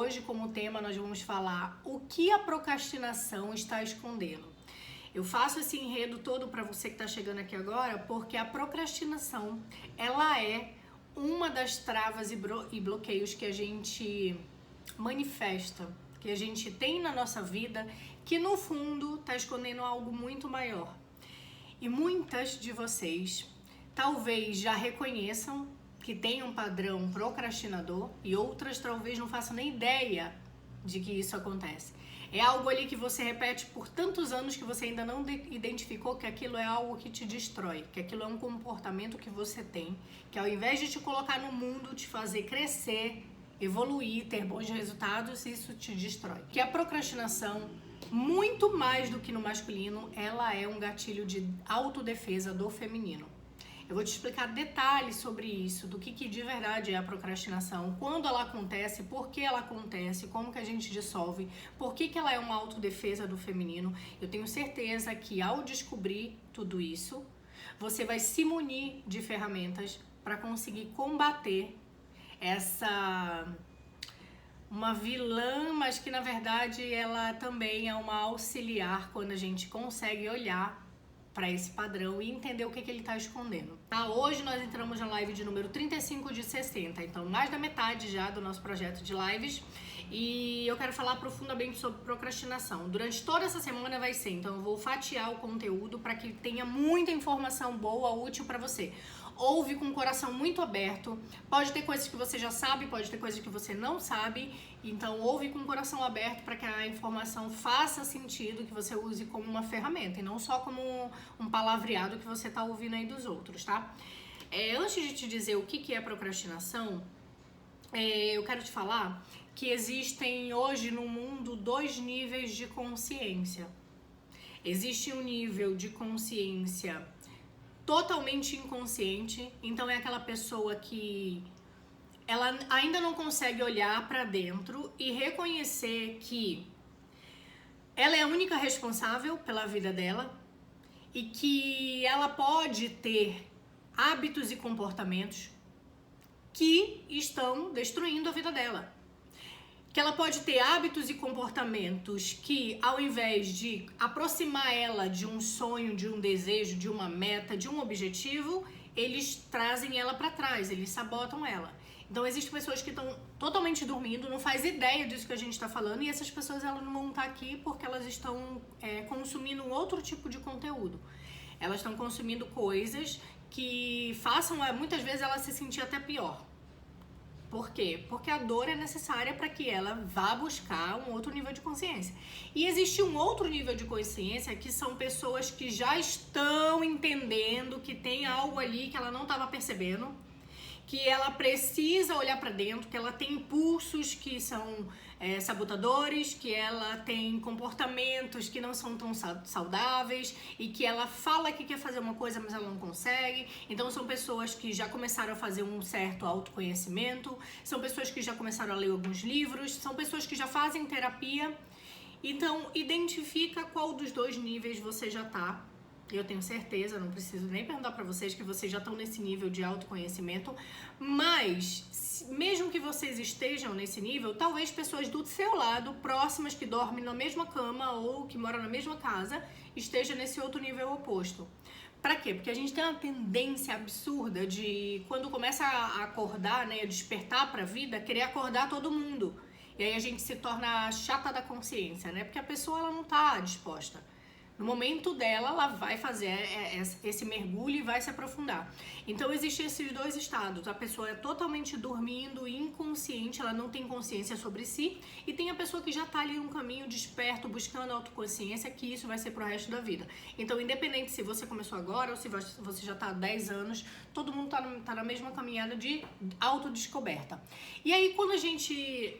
hoje, como tema, nós vamos falar o que a procrastinação está escondendo. Eu faço esse enredo todo para você que está chegando aqui agora, porque a procrastinação, ela é uma das travas e bloqueios que a gente manifesta, que a gente tem na nossa vida, que no fundo está escondendo algo muito maior. E muitas de vocês talvez já reconheçam que tem um padrão procrastinador e outras talvez não façam nem ideia de que isso acontece. É algo ali que você repete por tantos anos que você ainda não identificou que aquilo é algo que te destrói, que aquilo é um comportamento que você tem, que ao invés de te colocar no mundo, te fazer crescer, evoluir, ter bons resultados, isso te destrói. Que a procrastinação, muito mais do que no masculino, ela é um gatilho de autodefesa do feminino. Eu vou te explicar detalhes sobre isso, do que de verdade é a procrastinação, quando ela acontece, por que ela acontece, como que a gente dissolve, por que ela é uma autodefesa do feminino. Eu tenho certeza que ao descobrir tudo isso, você vai se munir de ferramentas para conseguir combater uma vilã, mas que na verdade ela também é uma auxiliar quando a gente consegue olhar para esse padrão e entender o que ele está escondendo. Tá? Hoje nós entramos na live de número 35 de 60, então mais da metade já do nosso projeto de lives, e eu quero falar profundamente sobre procrastinação. Durante toda essa semana vai ser, então eu vou fatiar o conteúdo para que tenha muita informação boa, útil para você. Ouve com o coração muito aberto, pode ter coisas que você já sabe, pode ter coisas que você não sabe, então ouve com o coração aberto para que a informação faça sentido, que você use como uma ferramenta e não só como um palavreado que você está ouvindo aí dos outros, tá? Antes de te dizer o que é procrastinação, eu quero te falar que existem hoje no mundo 2 níveis de consciência. Existe um nível de consciência totalmente inconsciente, então é aquela pessoa que ela ainda não consegue olhar para dentro e reconhecer que ela é a única responsável pela vida dela e que ela pode ter hábitos e comportamentos que estão destruindo a vida dela. Que ela pode ter hábitos e comportamentos que, ao invés de aproximar ela de um sonho, de um desejo, de uma meta, de um objetivo, eles trazem ela para trás, eles sabotam ela. Então existem pessoas que estão totalmente dormindo, não faz ideia disso que a gente está falando, e essas pessoas elas não vão estar aqui porque elas estão consumindo um outro tipo de conteúdo. Elas estão consumindo coisas que façam muitas vezes ela se sentir até pior. Por quê? Porque a dor é necessária para que ela vá buscar um outro nível de consciência. E existe um outro nível de consciência que são pessoas que já estão entendendo que tem algo ali que ela não estava percebendo, que ela precisa olhar para dentro, que ela tem impulsos que são sabotadores, que ela tem comportamentos que não são tão saudáveis e que ela fala que quer fazer uma coisa, mas ela não consegue. Então são pessoas que já começaram a fazer um certo autoconhecimento, são pessoas que já começaram a ler alguns livros, são pessoas que já fazem terapia. Então identifica qual dos 2 níveis você já tá. Eu tenho certeza, não preciso nem perguntar para vocês que vocês já estão nesse nível de autoconhecimento, mas mesmo que vocês estejam nesse nível, talvez pessoas do seu lado, próximas, que dormem na mesma cama ou que moram na mesma casa, estejam nesse outro nível oposto. Pra quê? Porque a gente tem uma tendência absurda de, quando começa a acordar, né, a despertar pra vida, querer acordar todo mundo. E aí a gente se torna a chata da consciência, né? Porque a pessoa ela não tá disposta. No momento dela, ela vai fazer esse mergulho e vai se aprofundar. Então, existem esses 2 estados. A pessoa é totalmente dormindo, inconsciente, ela não tem consciência sobre si. E tem a pessoa que já está ali no caminho, desperto, buscando autoconsciência, que isso vai ser pro resto da vida. Então, independente se você começou agora ou se você já está há 10 anos, todo mundo tá na mesma caminhada de autodescoberta. E aí, quando a gente...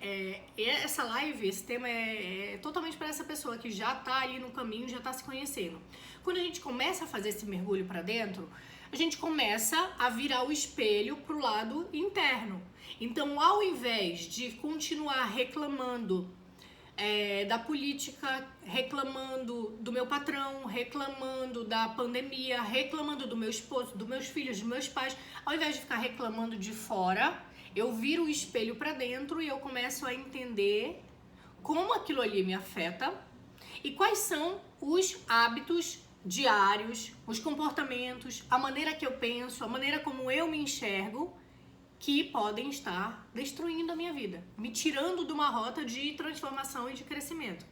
essa live, esse tema é totalmente para essa pessoa que já está ali no caminho, já está se conhecendo. Quando a gente começa a fazer esse mergulho para dentro, a gente começa a virar o espelho pro lado interno. Então, ao invés de continuar reclamando da política, reclamando do meu patrão, reclamando da pandemia, reclamando do meu esposo, dos meus filhos, dos meus pais, ao invés de ficar reclamando de fora, Eu viro o espelho para dentro e eu começo a entender como aquilo ali me afeta e quais são os hábitos diários, os comportamentos, a maneira que eu penso, a maneira como eu me enxergo, que podem estar destruindo a minha vida, me tirando de uma rota de transformação e de crescimento.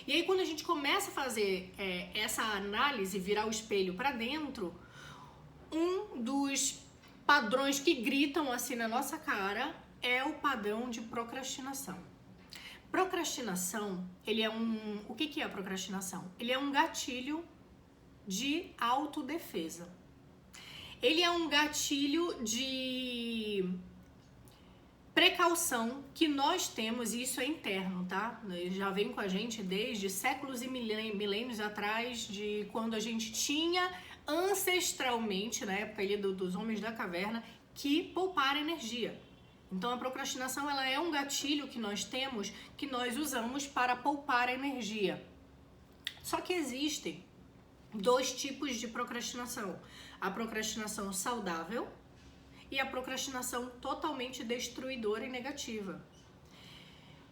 E aí, quando a gente começa a fazer essa análise, virar o espelho para dentro, um dos padrões que gritam assim na nossa cara é o padrão de procrastinação. Procrastinação, o que é a procrastinação? Ele é um gatilho de autodefesa. Ele é um gatilho de precaução que nós temos, e isso é interno, tá? Já vem com a gente desde séculos e milênios atrás, de quando a gente tinha ancestralmente, na época ali dos homens da caverna, que poupar energia. Então a procrastinação, ela é um gatilho que nós temos, que nós usamos para poupar energia. Só que existem dois tipos de procrastinação: a procrastinação saudável e a procrastinação totalmente destruidora e negativa.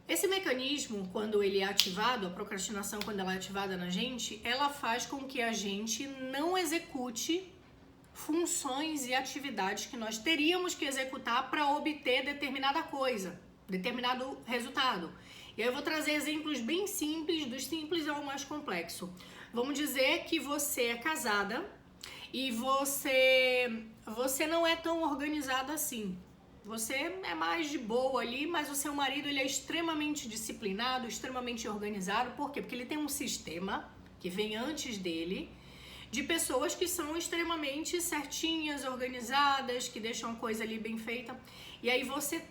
Esse mecanismo, quando ele é ativado, a procrastinação, quando ela é ativada na gente, ela faz com que a gente não execute funções e atividades que nós teríamos que executar para obter determinada coisa, determinado resultado. E aí eu vou trazer exemplos bem simples, dos simples ao mais complexo. Vamos dizer que você é casada e você não é tão organizada assim. Você é mais de boa ali, mas o seu marido, ele é extremamente disciplinado, extremamente organizado. Por quê? Porque ele tem um sistema que vem antes dele, de pessoas que são extremamente certinhas, organizadas, que deixam a coisa ali bem feita. E aí você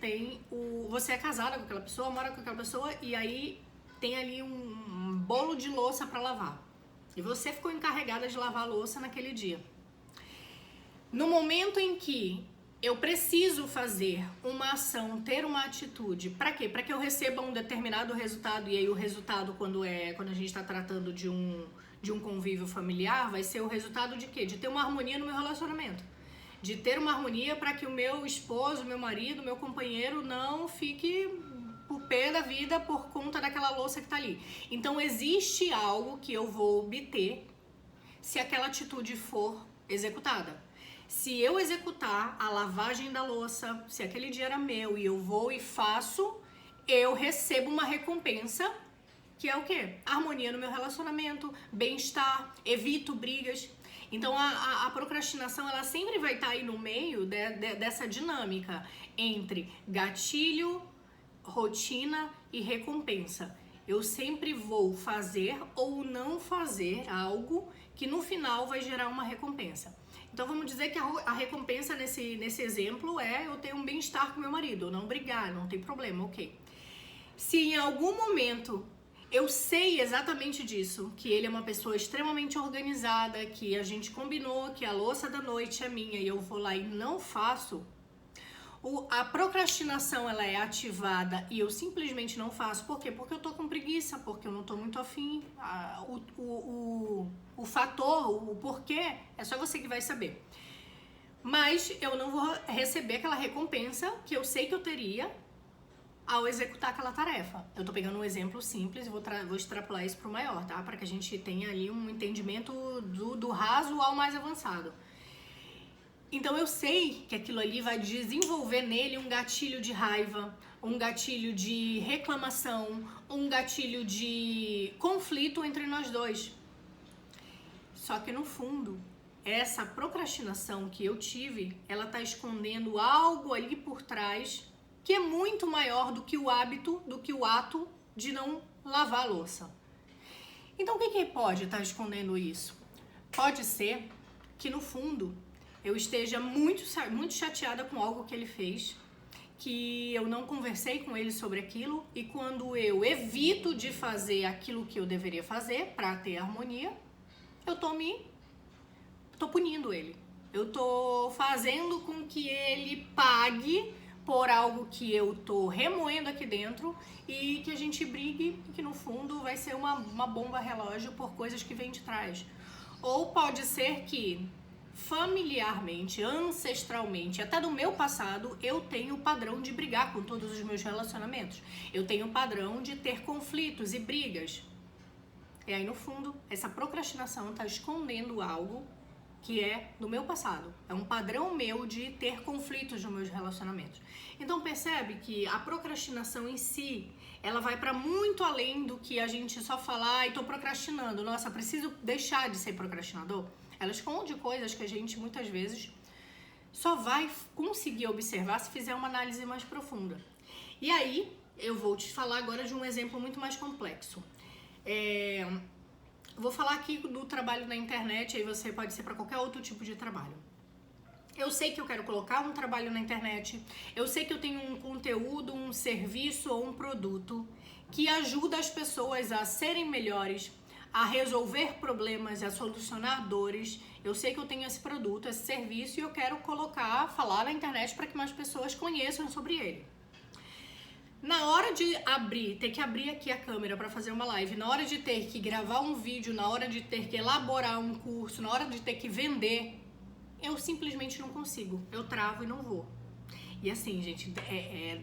é casada com aquela pessoa, mora com aquela pessoa, e aí tem ali um bolo de louça para lavar. E você ficou encarregada de lavar a louça naquele dia. No momento em que eu preciso fazer uma ação, ter uma atitude, para quê? Para que eu receba um determinado resultado. E aí o resultado, quando a gente está tratando de um convívio familiar, vai ser o resultado de quê? De ter uma harmonia no meu relacionamento. De ter uma harmonia para que o meu esposo, meu marido, meu companheiro não fique o pé da vida por conta daquela louça que tá ali. Então existe algo que eu vou obter se aquela atitude for executada. Se eu executar a lavagem da louça, se aquele dia era meu e eu vou e faço, eu recebo uma recompensa, que é o quê? Harmonia no meu relacionamento, bem-estar, evito brigas. Então a procrastinação, ela sempre vai estar aí no meio dessa dinâmica entre gatilho, rotina e recompensa. Eu sempre vou fazer ou não fazer algo que no final vai gerar uma recompensa. Então vamos dizer que a recompensa nesse exemplo é eu ter um bem-estar com meu marido, eu não brigar, não tem problema, ok. Se em algum momento eu sei exatamente disso, que ele é uma pessoa extremamente organizada, que a gente combinou que a louça da noite é minha e eu vou lá e não faço, a procrastinação, ela é ativada e eu simplesmente não faço. Por quê? Porque eu tô com preguiça, porque eu não tô muito afim. O fator, o porquê, é só você que vai saber. Mas eu não vou receber aquela recompensa que eu sei que eu teria ao executar aquela tarefa. Eu tô pegando um exemplo simples e vou extrapolar isso pro maior, tá? Para que a gente tenha ali um entendimento do raso ao mais avançado. Então eu sei que aquilo ali vai desenvolver nele um gatilho de raiva, um gatilho de reclamação, um gatilho de conflito entre nós dois. Só que no fundo, essa procrastinação que eu tive, ela tá escondendo algo ali por trás que é muito maior do que o hábito, do que o ato de não lavar a louça. Então o que pode estar escondendo isso? Pode ser que no fundo eu esteja muito chateada com algo que ele fez, que eu não conversei com ele sobre aquilo, e quando eu evito de fazer aquilo que eu deveria fazer para ter harmonia, eu tô punindo ele. Eu tô fazendo com que ele pague por algo que eu tô remoendo aqui dentro e que a gente brigue e que no fundo vai ser uma bomba relógio por coisas que vêm de trás. Ou pode ser que familiarmente, ancestralmente, até do meu passado, eu tenho o padrão de brigar com todos os meus relacionamentos. Eu tenho o padrão de ter conflitos e brigas. E aí, no fundo, essa procrastinação está escondendo algo que é do meu passado. É um padrão meu de ter conflitos nos meus relacionamentos. Então, percebe que a procrastinação em si, ela vai para muito além do que a gente só falar, ai, tô procrastinando, nossa, preciso deixar de ser procrastinador. Ela esconde coisas que a gente, muitas vezes, só vai conseguir observar se fizer uma análise mais profunda. E aí, eu vou te falar agora de um exemplo muito mais complexo. Vou falar aqui do trabalho na internet, aí você pode ser para qualquer outro tipo de trabalho. Eu sei que eu quero colocar um trabalho na internet, eu sei que eu tenho um conteúdo, um serviço ou um produto que ajuda as pessoas a serem melhores, a resolver problemas, a solucionar dores. Eu sei que eu tenho esse produto, esse serviço e eu quero falar na internet para que mais pessoas conheçam sobre ele. Na hora de ter que abrir aqui a câmera para fazer uma live, na hora de ter que gravar um vídeo, na hora de ter que elaborar um curso, na hora de ter que vender, eu simplesmente não consigo. Eu travo e não vou. E assim, gente,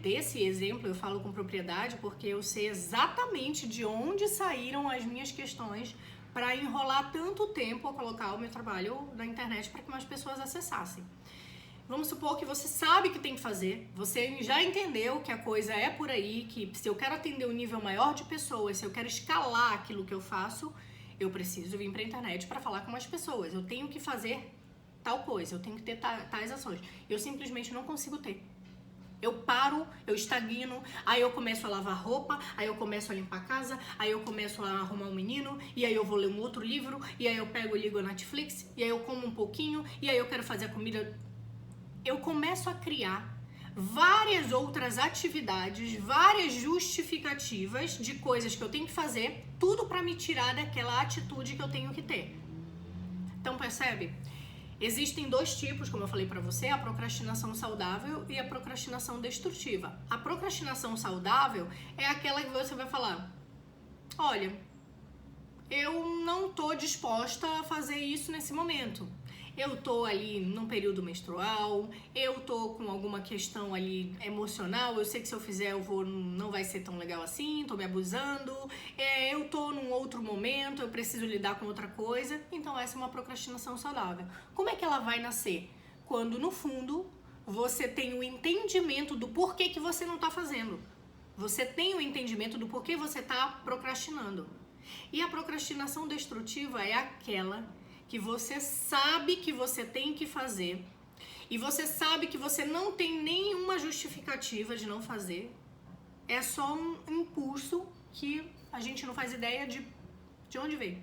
desse exemplo eu falo com propriedade porque eu sei exatamente de onde saíram as minhas questões para enrolar tanto tempo a colocar o meu trabalho na internet para que mais pessoas acessassem. Vamos supor que você sabe que tem que fazer, você já entendeu que a coisa é por aí, que se eu quero atender um nível maior de pessoas, se eu quero escalar aquilo que eu faço, eu preciso vir para a internet para falar com mais pessoas. Eu tenho que fazer tal coisa, eu tenho que ter tais ações. Eu simplesmente não consigo ter. Eu paro, eu estagno, aí eu começo a lavar roupa, aí eu começo a limpar a casa, aí eu começo a arrumar um menino, e aí eu vou ler um outro livro, e aí eu pego e ligo a Netflix, e aí eu como um pouquinho, e aí eu quero fazer a comida. Eu começo a criar várias outras atividades, várias justificativas de coisas que eu tenho que fazer, tudo para me tirar daquela atitude que eu tenho que ter. Então, percebe? Existem dois tipos, como eu falei pra você, a procrastinação saudável e a procrastinação destrutiva. A procrastinação saudável é aquela que você vai falar, olha, eu não tô disposta a fazer isso nesse momento. Eu tô ali num período menstrual, eu tô com alguma questão ali emocional, eu sei que se eu fizer não vai ser tão legal assim, tô me abusando, eu tô num outro momento, eu preciso lidar com outra coisa, então essa é uma procrastinação saudável. Como é que ela vai nascer? Quando no fundo você tem o entendimento do porquê que você não tá fazendo. Você tem o entendimento do porquê você tá procrastinando. E a procrastinação destrutiva é aquela que você sabe que você tem que fazer e você sabe que você não tem nenhuma justificativa de não fazer, é só um impulso que a gente não faz ideia de onde veio.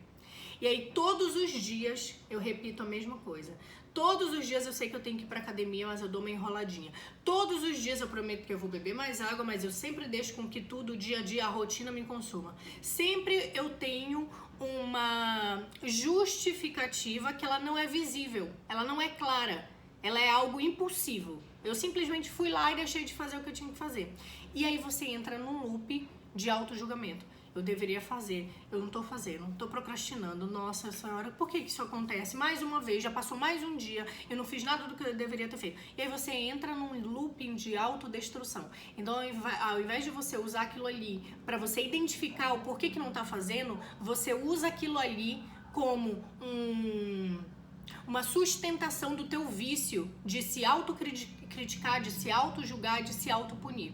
E aí todos os dias eu repito a mesma coisa. Todos os dias eu sei que eu tenho que ir pra academia, mas eu dou uma enroladinha. Todos os dias eu prometo que eu vou beber mais água, mas eu sempre deixo com que tudo, o dia a dia, a rotina me consuma. Sempre eu tenho uma justificativa que ela não é visível, ela não é clara, ela é algo impulsivo. Eu simplesmente fui lá e deixei de fazer o que eu tinha que fazer. E aí você entra num loop de auto-julgamento. Eu deveria fazer, eu não tô fazendo, tô procrastinando, nossa senhora, por que isso acontece? Mais uma vez, já passou mais um dia, eu não fiz nada do que eu deveria ter feito. E aí você entra num looping de autodestrução. Então, ao invés de você usar aquilo ali para você identificar o porquê que não tá fazendo, você usa aquilo ali como uma sustentação do teu vício de se autocriticar, de se autojulgar, de se autopunir.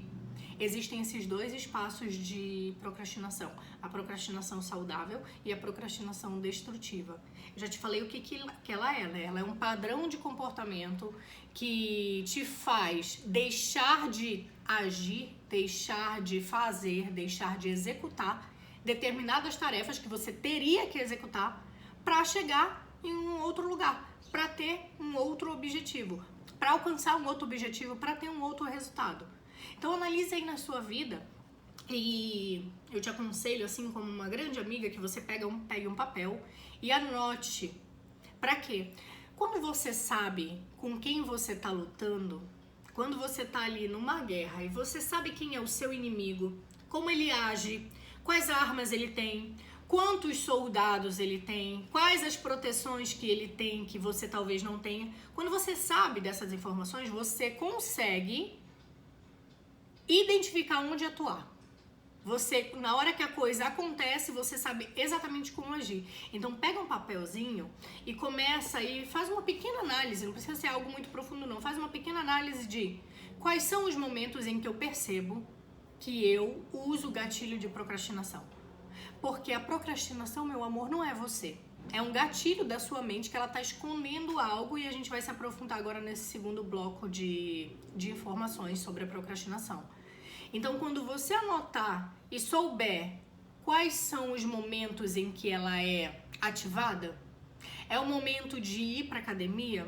Existem esses dois espaços de procrastinação, a procrastinação saudável e a procrastinação destrutiva. Eu já te falei o que ela é, né? Ela é um padrão de comportamento que te faz deixar de agir, deixar de fazer, deixar de executar determinadas tarefas que você teria que executar para chegar em um outro lugar, para ter um outro objetivo, para alcançar um outro objetivo, para ter um outro resultado. Então analise aí na sua vida e eu te aconselho, assim como uma grande amiga, que você pegue um papel e anote. Pra quê? Quando você sabe com quem você tá lutando, quando você tá ali numa guerra e você sabe quem é o seu inimigo, como ele age, quais armas ele tem, quantos soldados ele tem, quais as proteções que ele tem que você talvez não tenha. Quando você sabe dessas informações, você consegue identificar onde atuar. Você, na hora que a coisa acontece, você sabe exatamente como agir. Então pega um papelzinho e começa aí, faz uma pequena análise, não precisa ser algo muito profundo não, faz uma pequena análise de quais são os momentos em que eu percebo que eu uso o gatilho de procrastinação. Porque a procrastinação, meu amor, não é você. É um gatilho da sua mente que ela está escondendo algo e a gente vai se aprofundar agora nesse segundo bloco de informações sobre a procrastinação. Então, quando você anotar e souber quais são os momentos em que ela é ativada, é o momento de ir para academia,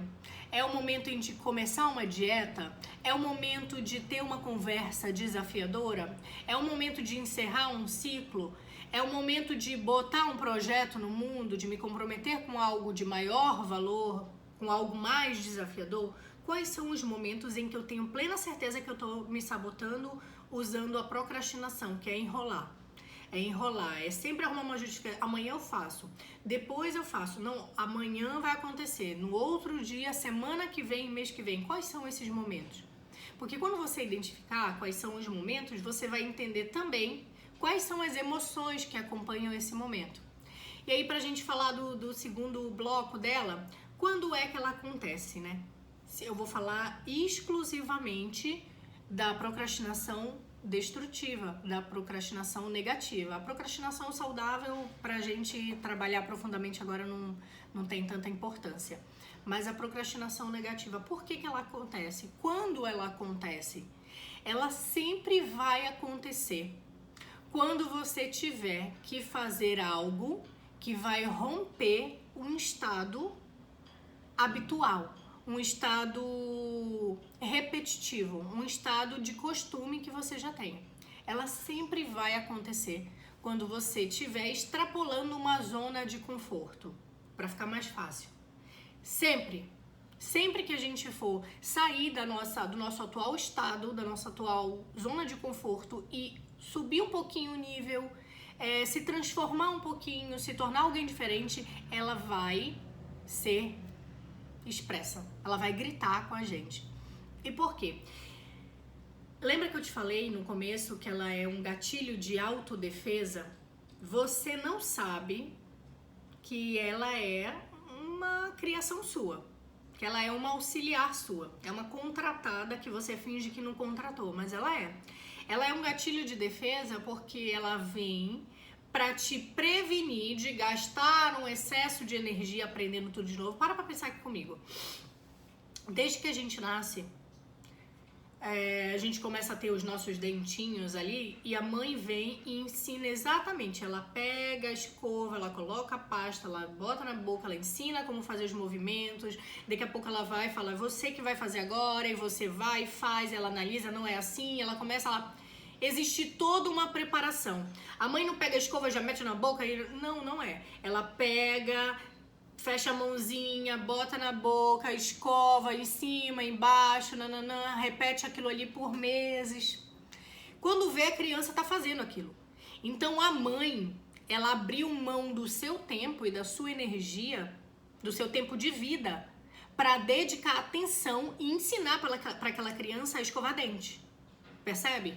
é o momento de começar uma dieta, é o momento de ter uma conversa desafiadora, é o momento de encerrar um ciclo, é o momento de botar um projeto no mundo, de me comprometer com algo de maior valor, com algo mais desafiador. Quais são os momentos em que eu tenho plena certeza que eu estou me sabotando usando a procrastinação, que é enrolar? É enrolar, é sempre arrumar uma justificativa. Amanhã eu faço, depois eu faço. Não, amanhã vai acontecer, no outro dia, semana que vem, mês que vem. Quais são esses momentos? Porque quando você identificar quais são os momentos, você vai entender também quais são as emoções que acompanham esse momento. E aí, pra gente falar do segundo bloco dela, quando é que ela acontece, né? Eu vou falar exclusivamente da procrastinação destrutiva, da procrastinação negativa. A procrastinação saudável, pra gente trabalhar profundamente agora, não tem tanta importância. Mas a procrastinação negativa, por que ela acontece? Quando ela acontece? Ela sempre vai acontecer quando você tiver que fazer algo que vai romper um estado habitual, um estado repetitivo, um estado de costume que você já tem. Ela sempre vai acontecer quando você estiver extrapolando uma zona de conforto, para ficar mais fácil. Sempre que a gente for sair do nosso atual estado, da nossa atual zona de conforto e subir um pouquinho o nível, se transformar um pouquinho, se tornar alguém diferente, ela vai ser expressa, ela vai gritar com a gente. E por quê? Lembra que eu te falei no começo que ela é um gatilho de autodefesa? Você não sabe que ela é uma criação sua, que ela é uma auxiliar sua, é uma contratada que você finge que não contratou, mas ela é. Ela é um gatilho de defesa porque ela vem para te prevenir de gastar um excesso de energia aprendendo tudo de novo. Para pensar aqui comigo. Desde que a gente nasce, a gente começa a ter os nossos dentinhos ali e a mãe vem e ensina exatamente. Ela pega a escova, ela coloca a pasta, ela bota na boca, ela ensina como fazer os movimentos. Daqui a pouco ela vai e fala, você que vai fazer agora, e você vai e faz, ela analisa, não é assim, ela começa a... Existe toda uma preparação. A mãe não pega a escova, já mete na boca e... Não é. Ela pega, fecha a mãozinha, bota na boca, escova em cima, embaixo, nananã, repete aquilo ali por meses. Quando vê, a criança tá fazendo aquilo. Então a mãe, ela abriu mão do seu tempo e da sua energia, do seu tempo de vida, para dedicar atenção e ensinar para aquela criança a escovar dente. Percebe?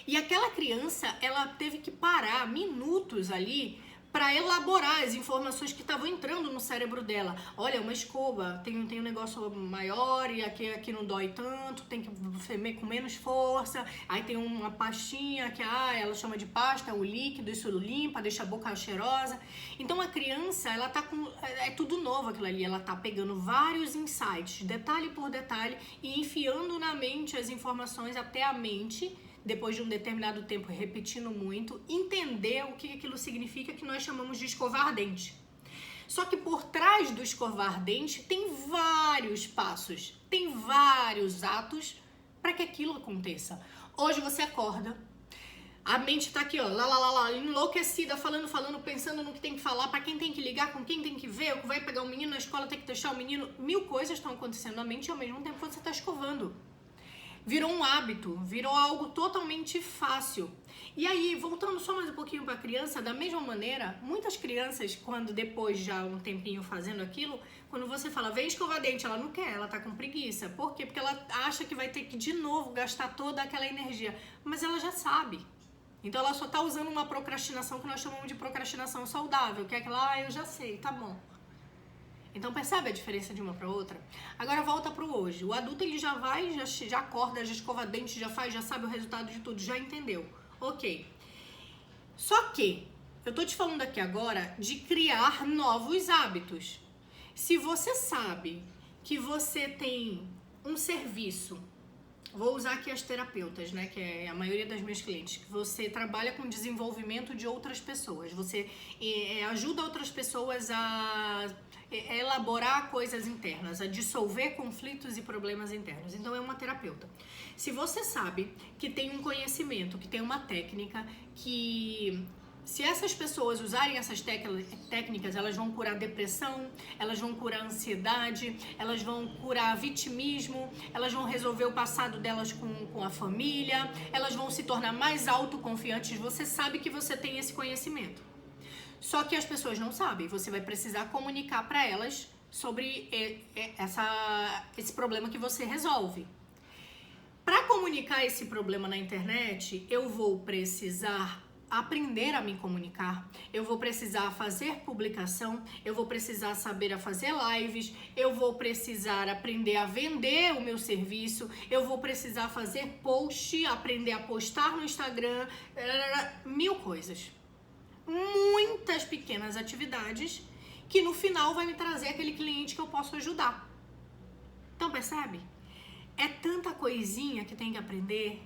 E aquela criança, ela teve que parar minutos ali para elaborar as informações que estavam entrando no cérebro dela. Olha, uma escova tem um negócio maior e aqui não dói tanto, tem que ser com menos força. Aí tem uma pastinha que ela chama de pasta, o líquido, isso limpa, deixa a boca cheirosa. Então a criança, ela tá com... É tudo novo aquilo ali, ela tá pegando vários insights, detalhe por detalhe, e enfiando na mente as informações até a mente... Depois de um determinado tempo repetindo muito, entender o que aquilo significa, que nós chamamos de escovar dente. Só que por trás do escovar dente tem vários passos, tem vários atos para que aquilo aconteça. Hoje você acorda, a mente tá aqui, ó, lá, enlouquecida, falando, pensando no que tem que falar, para quem tem que ligar, com quem tem que ver, vai pegar um menino na escola, tem que deixar o menino, 1000 coisas estão acontecendo na mente e ao mesmo tempo você tá escovando. virou um hábito, virou algo totalmente fácil. E aí, voltando só mais um pouquinho para a criança, da mesma maneira, muitas crianças, quando depois já um tempinho fazendo aquilo, quando você fala, vem escovar dente, ela não quer, ela tá com preguiça. Por quê? Porque ela acha que vai ter que de novo gastar toda aquela energia, mas ela já sabe. Então ela só tá usando uma procrastinação que nós chamamos de procrastinação saudável, que é aquela, eu já sei, tá bom. Então percebe a diferença de uma para outra? Agora volta pro hoje. O adulto ele já vai, já acorda, já escova dente, já faz, já sabe o resultado de tudo, já entendeu. Ok. Só que eu tô te falando aqui agora de criar novos hábitos. Se você sabe que você tem um serviço, vou usar aqui as terapeutas, né, que é a maioria das minhas clientes, que você trabalha com desenvolvimento de outras pessoas, você ajuda outras pessoas a elaborar coisas internas, a dissolver conflitos e problemas internos. Então é uma terapeuta. Se você sabe que tem um conhecimento, que tem uma técnica, que se essas pessoas usarem essas técnicas, elas vão curar depressão, elas vão curar ansiedade, elas vão curar vitimismo, elas vão resolver o passado delas com a família, elas vão se tornar mais autoconfiantes. Você sabe que você tem esse conhecimento. Só que as pessoas não sabem. Você vai precisar comunicar para elas sobre esse problema que você resolve. Para comunicar esse problema na internet, eu vou precisar aprender a me comunicar, eu vou precisar fazer publicação, eu vou precisar saber a fazer lives, eu vou precisar aprender a vender o meu serviço, eu vou precisar fazer post, aprender a postar no Instagram, mil coisas. Muitas pequenas atividades que no final vai me trazer aquele cliente que eu posso ajudar. Então percebe? É tanta coisinha que tem que aprender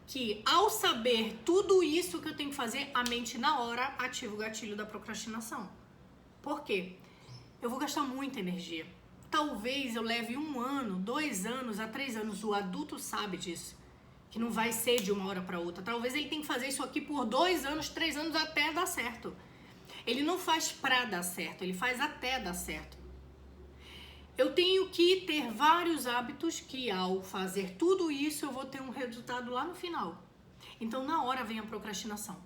que ao saber tudo isso que eu tenho que fazer, a mente na hora ativa o gatilho da procrastinação. Por quê? Eu vou gastar muita energia. Talvez eu leve 1 ano, 2 anos a 3 anos. O adulto sabe disso. Que não vai ser de uma hora para outra. Talvez ele tenha que fazer isso aqui por 2 anos, 3 anos até dar certo. Ele não faz pra dar certo, ele faz até dar certo. Eu tenho que ter vários hábitos que ao fazer tudo isso eu vou ter um resultado lá no final. Então na hora vem a procrastinação.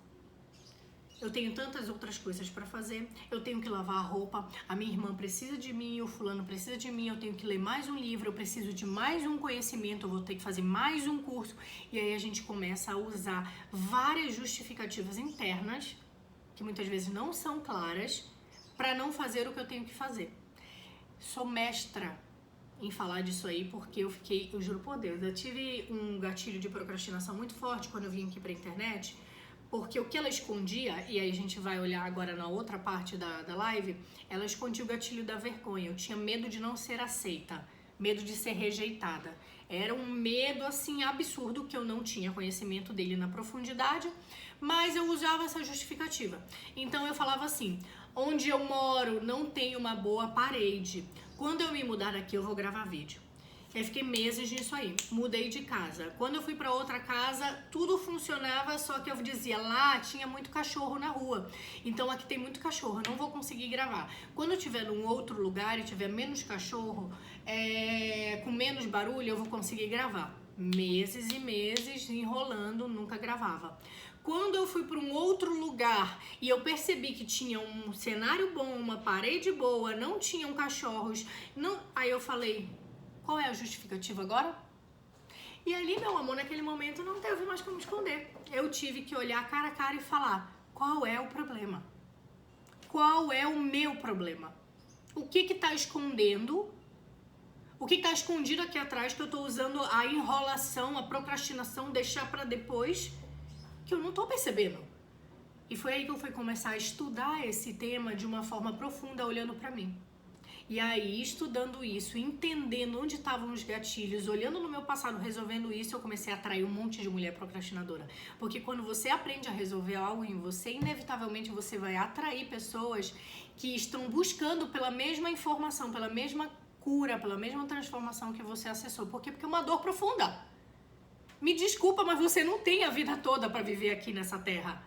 Eu tenho tantas outras coisas para fazer, eu tenho que lavar a roupa, a minha irmã precisa de mim, o fulano precisa de mim, eu tenho que ler mais um livro, eu preciso de mais um conhecimento, eu vou ter que fazer mais um curso. E aí a gente começa a usar várias justificativas internas, que muitas vezes não são claras, para não fazer o que eu tenho que fazer. Sou mestra em falar disso aí, porque eu juro por Deus, eu tive um gatilho de procrastinação muito forte quando eu vim aqui pra internet, porque o que ela escondia, e aí a gente vai olhar agora na outra parte da live, ela escondia o gatilho da vergonha. Eu tinha medo de não ser aceita, medo de ser rejeitada. Era um medo, assim, absurdo, que eu não tinha conhecimento dele na profundidade, mas eu usava essa justificativa. Então eu falava assim, onde eu moro não tem uma boa parede. Quando eu me mudar daqui eu vou gravar vídeo. Eu fiquei meses nisso aí, mudei de casa. Quando eu fui pra outra casa, tudo funcionava, só que eu dizia, lá tinha muito cachorro na rua. Então aqui tem muito cachorro, eu não vou conseguir gravar. Quando eu estiver num outro lugar e tiver menos cachorro, com menos barulho, eu vou conseguir gravar. Meses e meses enrolando, nunca gravava. Quando eu fui para um outro lugar e eu percebi que tinha um cenário bom, uma parede boa, não tinham cachorros, aí eu falei, qual é a justificativa agora? E ali, meu amor, naquele momento não teve mais como esconder. Eu tive que olhar cara a cara e falar, qual é o problema? Qual é o meu problema? O que está escondendo? O que está escondido aqui atrás que eu estou usando a enrolação, a procrastinação, deixar para depois, que eu não estou percebendo? E foi aí que eu fui começar a estudar esse tema de uma forma profunda, olhando para mim. E aí, estudando isso, entendendo onde estavam os gatilhos, olhando no meu passado, resolvendo isso, eu comecei a atrair um monte de mulher procrastinadora. Porque quando você aprende a resolver algo em você, inevitavelmente você vai atrair pessoas que estão buscando pela mesma informação, pela mesma cura, pela mesma transformação que você acessou. Por quê? Porque é uma dor profunda. Me desculpa, mas você não tem a vida toda para viver aqui nessa terra.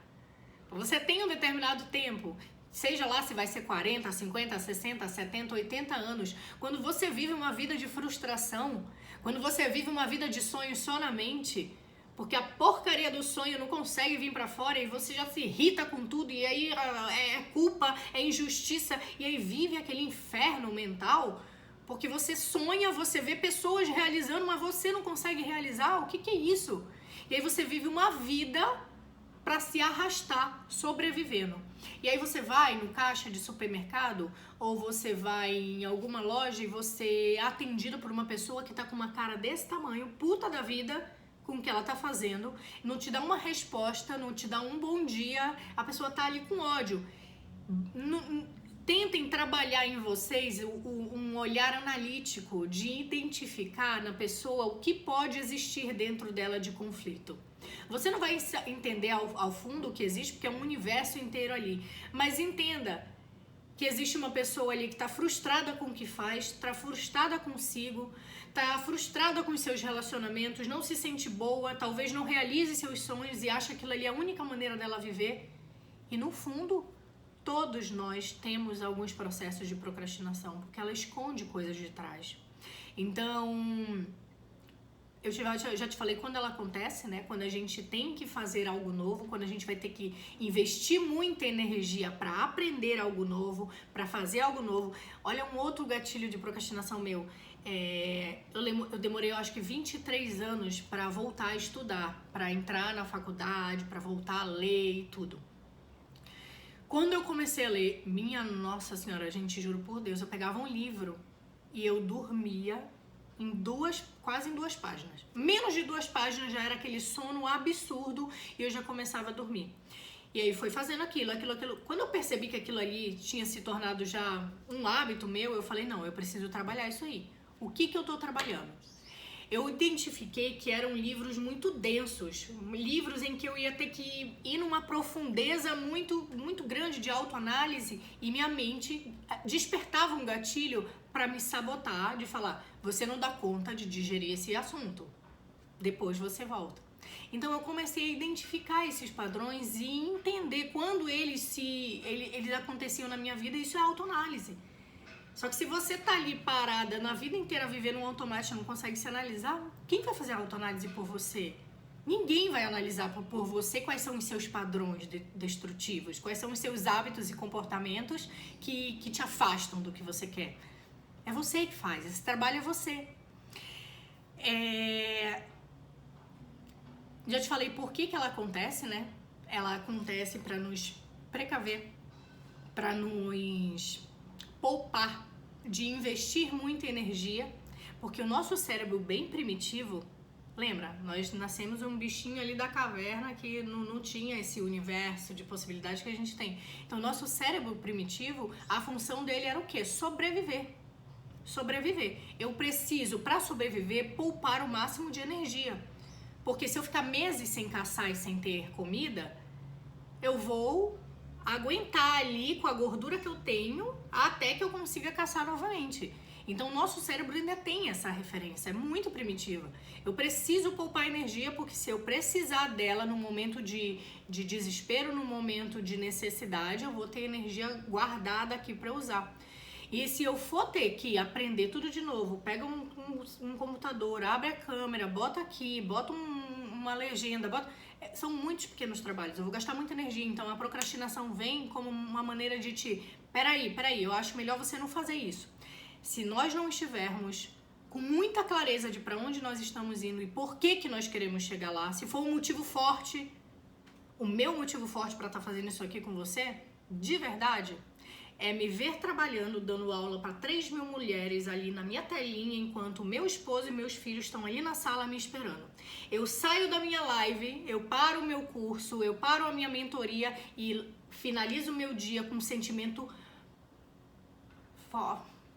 Você tem um determinado tempo. Seja lá se vai ser 40, 50, 60, 70, 80 anos. Quando você vive uma vida de frustração, quando você vive uma vida de sonho só na mente, porque a porcaria do sonho não consegue vir pra fora e você já se irrita com tudo e aí é culpa, é injustiça e aí vive aquele inferno mental, porque você sonha, você vê pessoas realizando, mas você não consegue realizar. O que é isso? E aí você vive uma vida para se arrastar, sobrevivendo. E aí você vai no caixa de supermercado ou você vai em alguma loja e você é atendido por uma pessoa que tá com uma cara desse tamanho, puta da vida, com o que ela tá fazendo, não te dá uma resposta, não te dá um bom dia, a pessoa tá ali com ódio. Tentem trabalhar em vocês um olhar analítico de identificar na pessoa o que pode existir dentro dela de conflito. Você não vai entender ao fundo o que existe, porque é um universo inteiro ali, mas entenda que existe uma pessoa ali que está frustrada com o que faz, está frustrada consigo, está frustrada com os seus relacionamentos, não se sente boa, talvez não realize seus sonhos e acha aquilo ali é a única maneira dela viver. E no fundo, todos nós temos alguns processos de procrastinação, porque ela esconde coisas de trás. Então, eu já te falei, quando ela acontece, né? Quando a gente tem que fazer algo novo, quando a gente vai ter que investir muita energia para aprender algo novo, para fazer algo novo. Olha, um outro gatilho de procrastinação meu. Eu demorei, eu acho que 23 anos para voltar a estudar, para entrar na faculdade, para voltar a ler e tudo. Quando eu comecei a ler, minha Nossa Senhora, gente, juro por Deus, eu pegava um livro e eu dormia quase em 2 páginas. Menos de 2 páginas já era aquele sono absurdo e eu já começava a dormir. E aí foi fazendo aquilo. Quando eu percebi que aquilo ali tinha se tornado já um hábito meu, eu falei, não, eu preciso trabalhar isso aí. O que eu tô trabalhando? Eu identifiquei que eram livros muito densos, livros em que eu ia ter que ir numa profundeza muito, muito grande de autoanálise e minha mente despertava um gatilho para me sabotar, de falar, você não dá conta de digerir esse assunto, depois você volta. Então eu comecei a identificar esses padrões e entender quando eles aconteciam na minha vida, isso é autoanálise. Só que se você tá ali parada na vida inteira vivendo um automático e não consegue se analisar, quem vai fazer a autoanálise por você? Ninguém vai analisar por você quais são os seus padrões destrutivos, quais são os seus hábitos e comportamentos que te afastam do que você quer. É você que faz, esse trabalho é você. Já te falei por que ela acontece, né? Ela acontece para nos precaver, para nos poupar de investir muita energia, porque o nosso cérebro bem primitivo, lembra, nós nascemos um bichinho ali da caverna que não tinha esse universo de possibilidades que a gente tem. Então, nosso cérebro primitivo, a função dele era o quê? Sobreviver. Eu preciso, para sobreviver, poupar o máximo de energia. Porque se eu ficar meses sem caçar e sem ter comida, eu vou aguentar ali com a gordura que eu tenho até que eu consiga caçar novamente. Então o nosso cérebro ainda tem essa referência, é muito primitiva. Eu preciso poupar energia porque se eu precisar dela no momento de desespero, no momento de necessidade, eu vou ter energia guardada aqui para usar. E se eu for ter que aprender tudo de novo, pega um computador, abre a câmera, bota aqui, bota uma legenda, são muitos pequenos trabalhos, eu vou gastar muita energia, então a procrastinação vem como uma maneira de peraí, eu acho melhor você não fazer isso. Se nós não estivermos com muita clareza de para onde nós estamos indo e por que nós queremos chegar lá, se for um motivo forte, o meu motivo forte para estar fazendo isso aqui com você, de verdade, é me ver trabalhando, dando aula para 3.000 mulheres ali na minha telinha, enquanto meu esposo e meus filhos estão ali na sala me esperando. Eu saio da minha live, eu paro o meu curso, eu paro a minha mentoria e finalizo o meu dia com um sentimento,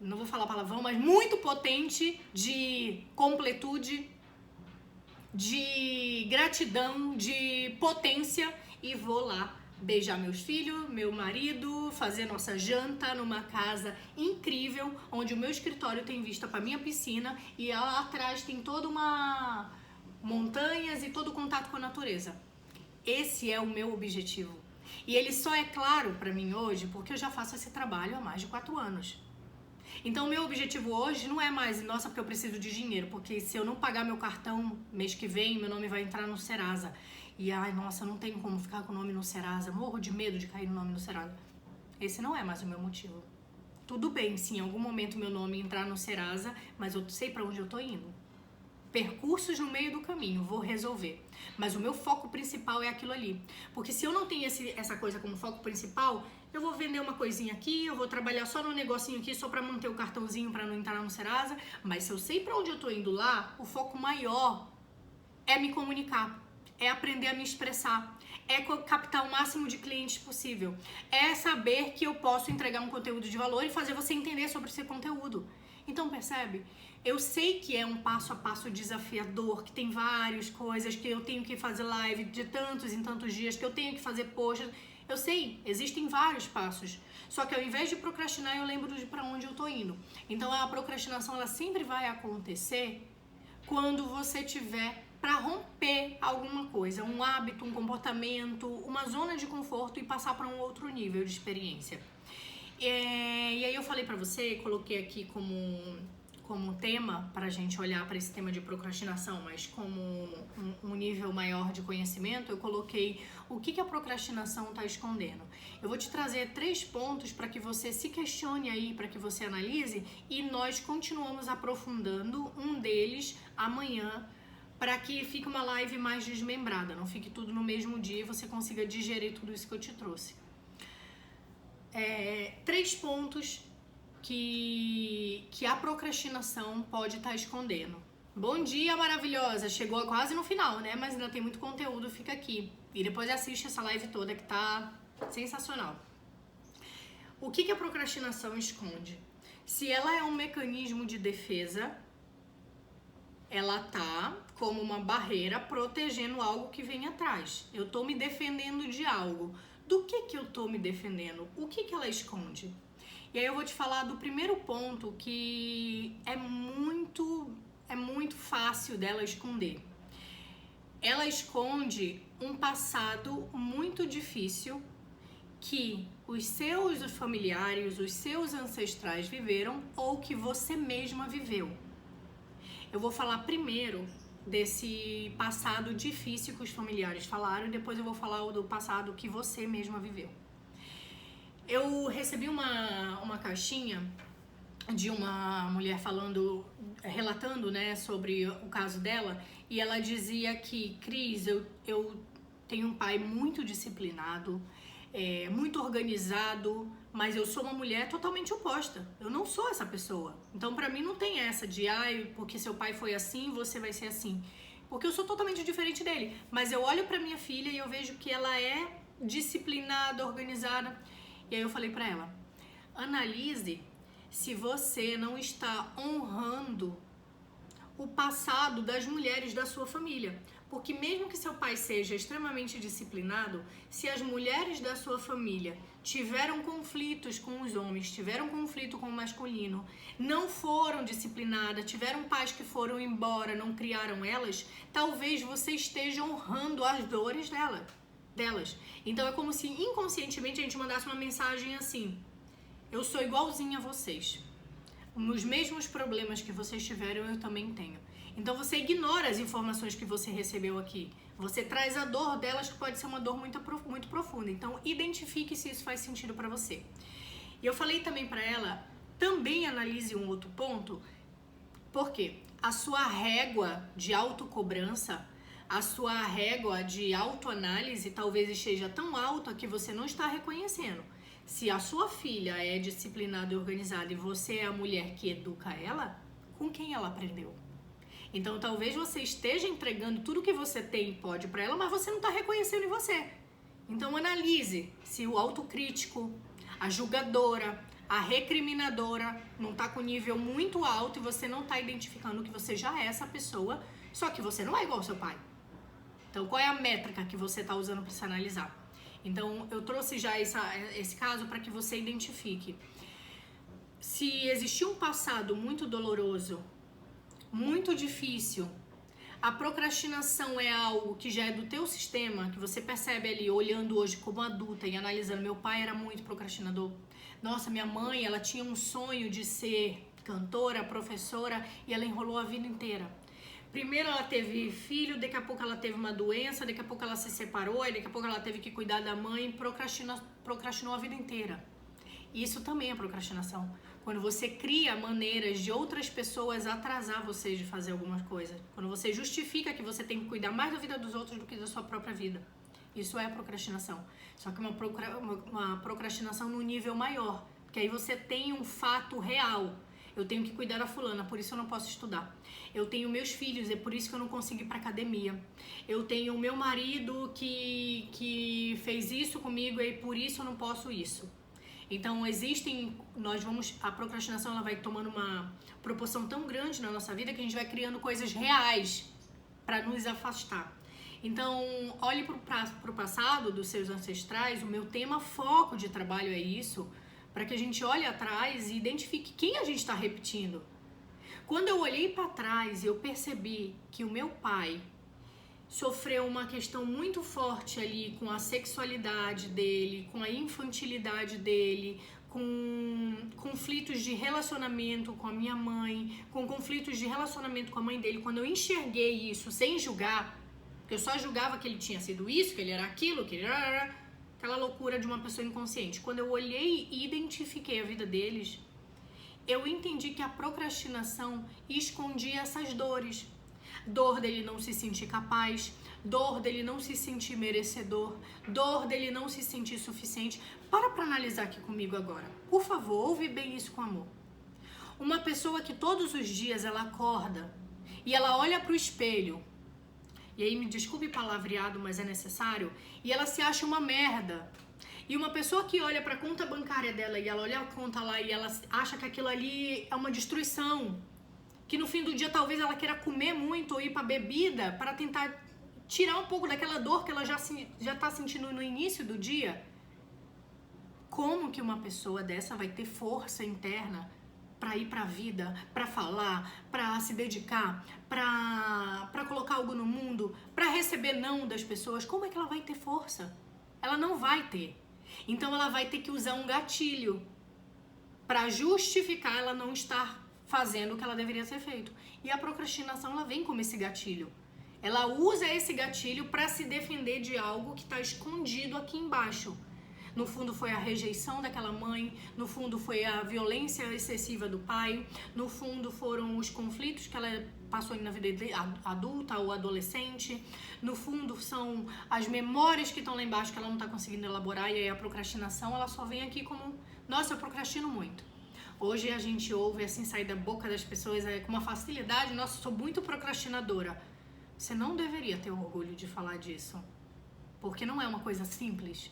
não vou falar palavrão, mas muito potente de completude, de gratidão, de potência e vou lá beijar meus filhos, meu marido, fazer nossa janta numa casa incrível, onde o meu escritório tem vista para minha piscina e lá atrás tem toda uma montanhas e todo o contato com a natureza. Esse é o meu objetivo. E ele só é claro para mim hoje porque eu já faço esse trabalho há mais de 4 anos. Então, meu objetivo hoje não é mais, nossa, porque eu preciso de dinheiro, porque se eu não pagar meu cartão mês que vem, meu nome vai entrar no Serasa. E, ai, nossa, não tem como ficar com o nome no Serasa, morro de medo de cair no nome no Serasa. Esse não é mais o meu motivo. Tudo bem, se em algum momento meu nome entrar no Serasa, mas eu sei para onde eu tô indo. Percursos no meio do caminho, vou resolver. Mas o meu foco principal é aquilo ali. Porque se eu não tenho essa coisa como foco principal, eu vou vender uma coisinha aqui, eu vou trabalhar só no negocinho aqui, só pra manter o cartãozinho, pra não entrar no Serasa. Mas se eu sei pra onde eu tô indo lá, o foco maior é me comunicar, é aprender a me expressar, é captar o máximo de clientes possível, é saber que eu posso entregar um conteúdo de valor e fazer você entender sobre esse conteúdo. Então, percebe? Eu sei que é um passo a passo desafiador, que tem várias coisas, que eu tenho que fazer live de tantos em tantos dias, que eu tenho que fazer posts. Eu sei, existem vários passos. Só que ao invés de procrastinar, eu lembro de para onde eu tô indo. Então a procrastinação, ela sempre vai acontecer quando você tiver para romper alguma coisa, um hábito, um comportamento, uma zona de conforto e passar para um outro nível de experiência. E aí eu falei para você, coloquei aqui como tema para a gente olhar para esse tema de procrastinação, mas como um nível maior de conhecimento, eu coloquei o que a procrastinação está escondendo. Eu vou te trazer 3 pontos para que você se questione aí, para que você analise, e nós continuamos aprofundando um deles amanhã, para que fique uma live mais desmembrada, não fique tudo no mesmo dia e você consiga digerir tudo isso que eu te trouxe. 3 pontos que a procrastinação pode estar escondendo. Bom dia, maravilhosa! Chegou quase no final, né? Mas ainda tem muito conteúdo, fica aqui. E depois assiste essa live toda que tá sensacional. O que a procrastinação esconde? Se ela é um mecanismo de defesa, ela tá como uma barreira protegendo algo que vem atrás. Eu tô me defendendo de algo. Do que eu tô me defendendo? O que ela esconde? E aí eu vou te falar do primeiro ponto que é muito fácil dela esconder. Ela esconde um passado muito difícil que os seus familiares, os seus ancestrais viveram ou que você mesma viveu. Eu vou falar primeiro desse passado difícil que os familiares falaram e depois eu vou falar do passado que você mesma viveu. Eu recebi uma caixinha de uma mulher relatando, né, sobre o caso dela, e ela dizia que, Cris, eu tenho um pai muito disciplinado, muito organizado, mas eu sou uma mulher totalmente oposta. Eu não sou essa pessoa. Então, pra mim, não tem essa de, porque seu pai foi assim, você vai ser assim. Porque eu sou totalmente diferente dele. Mas eu olho pra minha filha e eu vejo que ela é disciplinada, organizada. E aí eu falei pra ela, analise se você não está honrando o passado das mulheres da sua família. Porque mesmo que seu pai seja extremamente disciplinado, se as mulheres da sua família tiveram conflitos com os homens, tiveram conflito com o masculino, não foram disciplinadas, tiveram pais que foram embora, não criaram elas, talvez você esteja honrando as dores delas. Então é como se inconscientemente a gente mandasse uma mensagem assim: eu sou igualzinha a vocês. Os mesmos problemas que vocês tiveram, eu também tenho. Então você ignora as informações que você recebeu aqui. Você traz a dor delas, que pode ser uma dor muito profunda. Então identifique se isso faz sentido para você. E eu falei também para ela, também analise um outro ponto, porque a sua régua de autocobrança, a sua régua de autoanálise talvez esteja tão alta que você não está reconhecendo. Se a sua filha é disciplinada e organizada e você é a mulher que educa ela, com quem ela aprendeu? Então talvez você esteja entregando tudo que você tem e pode para ela, mas você não está reconhecendo em você. Então analise se o autocrítico, a julgadora, a recriminadora não está com nível muito alto e você não está identificando que você já é essa pessoa, só que você não é igual ao seu pai. Então qual é a métrica que você está usando para se analisar? Então eu trouxe já esse caso para que você identifique. Se existiu um passado muito doloroso, muito difícil, A procrastinação é algo que já é do teu sistema, que você percebe ali, olhando hoje como adulta e analisando. Meu pai era muito procrastinador. Nossa, minha mãe, ela tinha um sonho de ser cantora, professora, e ela enrolou a vida inteira. Primeiro ela teve filho, daqui a pouco ela teve uma doença, daqui a pouco ela se separou, e daqui a pouco ela teve que cuidar da mãe, procrastinou a vida inteira. Isso também é procrastinação. Quando você cria maneiras de outras pessoas atrasar você de fazer algumas coisas. Quando você justifica que você tem que cuidar mais da vida dos outros do que da sua própria vida. Isso é procrastinação. Só que uma procrastinação no nível maior. Porque aí você tem um fato real. Eu tenho que cuidar da fulana, por isso eu não posso estudar. Eu tenho meus filhos, é por isso que eu não consigo ir pra academia. Eu tenho o meu marido que fez isso comigo e por isso eu não posso isso. Então a procrastinação ela vai tomando uma proporção tão grande na nossa vida que a gente vai criando coisas reais para nos afastar. Então, olhe para o passado dos seus ancestrais. O meu tema foco de trabalho é isso, para que a gente olhe atrás e identifique quem a gente está repetindo. Quando eu olhei para trás e eu percebi que o meu pai sofreu uma questão muito forte ali com a sexualidade dele, com a infantilidade dele, com conflitos de relacionamento com a minha mãe, com conflitos de relacionamento com a mãe dele. Quando eu enxerguei isso sem julgar, porque eu só julgava que ele tinha sido isso, que ele era aquilo, que ele era aquela loucura de uma pessoa inconsciente. Quando eu olhei e identifiquei a vida deles, eu entendi que a procrastinação escondia essas dores. Dor dele não se sentir capaz, dor dele não se sentir merecedor, dor dele não se sentir suficiente. Para analisar aqui comigo agora. Por favor, ouve bem isso com amor. Uma pessoa que todos os dias ela acorda e ela olha para o espelho, e aí me desculpe palavreado, mas é necessário, e ela se acha uma merda. E uma pessoa que olha para a conta bancária dela e ela olha a conta lá e ela acha que aquilo ali é uma destruição, que no fim do dia talvez ela queira comer muito ou ir para bebida para tentar tirar um pouco daquela dor que ela já está sentindo no início do dia. Como que uma pessoa dessa vai ter força interna para ir para a vida, para falar, para se dedicar, para colocar algo no mundo, para receber não das pessoas? Como é que ela vai ter força? Ela não vai ter. Então ela vai ter que usar um gatilho para justificar ela não estar fazendo o que ela deveria ter feito. E a procrastinação ela vem como esse gatilho. Ela usa esse gatilho para se defender de algo que está escondido aqui embaixo. No fundo foi a rejeição daquela mãe, no fundo foi a violência excessiva do pai, no fundo foram os conflitos que ela passou na vida adulta ou adolescente, no fundo são as memórias que estão lá embaixo que ela não está conseguindo elaborar, e aí a procrastinação ela só vem aqui como, nossa, eu procrastino muito. Hoje a gente ouve assim sair da boca das pessoas com uma facilidade, nossa, eu sou muito procrastinadora. Você não deveria ter orgulho de falar disso, porque não é uma coisa simples.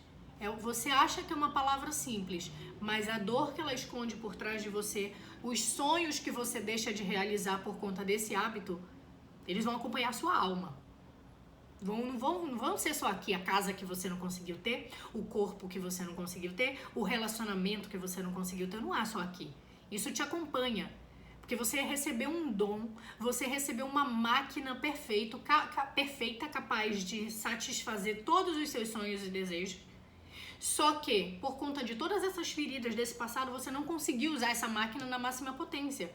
Você acha que é uma palavra simples, mas a dor que ela esconde por trás de você, os sonhos que você deixa de realizar por conta desse hábito, eles vão acompanhar a sua alma. Não vão ser só aqui a casa que você não conseguiu ter, o corpo que você não conseguiu ter, o relacionamento que você não conseguiu ter, não é só aqui. Isso te acompanha, porque você recebeu um dom, você recebeu uma máquina perfeita, capaz de satisfazer todos os seus sonhos e desejos. Só que, por conta de todas essas feridas desse passado, você não conseguiu usar essa máquina na máxima potência.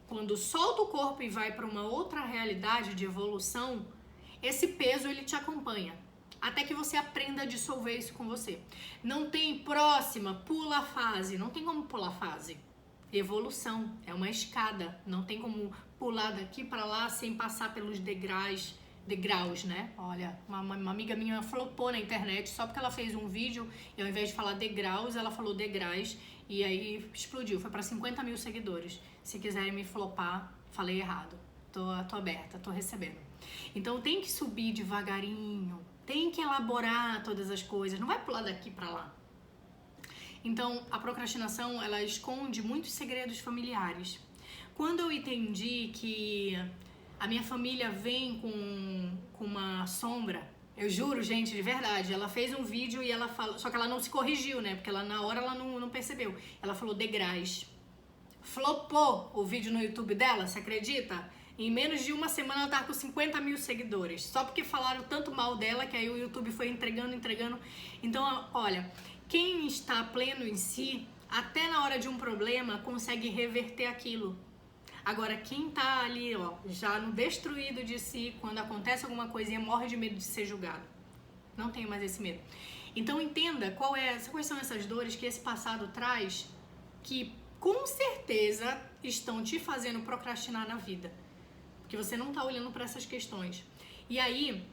Quando solta o corpo e vai para uma outra realidade de evolução, esse peso ele te acompanha, até que você aprenda a dissolver isso com você. Não tem próxima, pula a fase, não tem como pular fase. Evolução é uma escada, não tem como pular daqui para lá sem passar pelos degraus, né? Olha, uma amiga minha flopou na internet só porque ela fez um vídeo e ao invés de falar degraus, ela falou degraus e aí explodiu, foi para 50 mil seguidores. Se quiserem me flopar, falei errado. Tô aberta, tô recebendo. Então tem que subir devagarinho, tem que elaborar todas as coisas, não vai pular daqui para lá. Então a procrastinação ela esconde muitos segredos familiares. Quando eu entendi que a minha família vem com uma sombra, eu juro, gente, de verdade, ela fez um vídeo e ela falou, só que ela não se corrigiu, né? Porque na hora ela não percebeu. Ela falou degraus. Flopou o vídeo no YouTube dela, você acredita? Em menos de uma semana ela tá com 50 mil seguidores. Só porque falaram tanto mal dela que aí o YouTube foi entregando. Então, olha, quem está pleno em si, até na hora de um problema, consegue reverter aquilo. Agora, quem tá ali, ó, já no destruído de si, quando acontece alguma coisinha, morre de medo de ser julgado. Não tenho mais esse medo. Então, entenda quais são essas dores que esse passado traz, que com certeza estão te fazendo procrastinar na vida. Porque você não tá olhando para essas questões. E aí,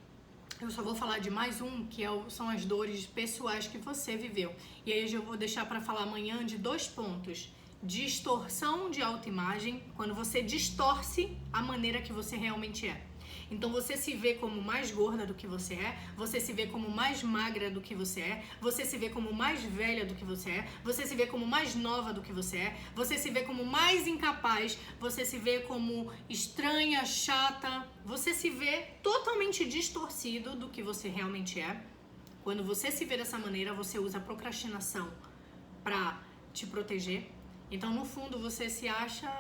eu só vou falar de mais um, que são as dores pessoais que você viveu. E aí eu vou deixar para falar amanhã de 2 pontos. Distorção de autoimagem, quando você distorce a maneira que você realmente é. Então você se vê como mais gorda do que você é, você se vê como mais magra do que você é, você se vê como mais velha do que você é, você se vê como mais nova do que você é, você se vê como mais incapaz, você se vê como estranha, chata, você se vê totalmente distorcido do que você realmente é. Quando você se vê dessa maneira, você usa a procrastinação para te proteger. Então, no fundo, você se acha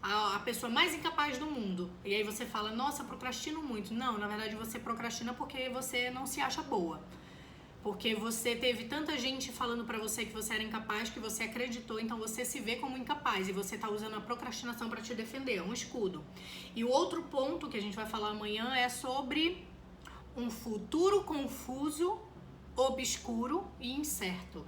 a pessoa mais incapaz do mundo. E aí você fala, nossa, procrastino muito. Não, na verdade você procrastina porque você não se acha boa. Porque você teve tanta gente falando pra você que você era incapaz, que você acreditou, então você se vê como incapaz. E você tá usando a procrastinação pra te defender, é um escudo. E o outro ponto que a gente vai falar amanhã é sobre um futuro confuso, obscuro e incerto.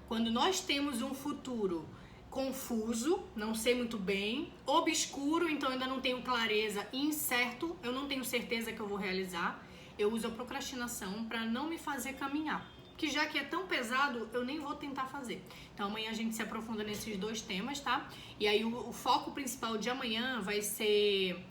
Quando nós temos um futuro confuso, não sei muito bem, obscuro, então ainda não tenho clareza, e incerto, eu não tenho certeza que eu vou realizar, eu uso a procrastinação para não me fazer caminhar. Que já que é tão pesado, eu nem vou tentar fazer. Então amanhã a gente se aprofunda nesses 2 temas, tá? E aí o foco principal de amanhã vai ser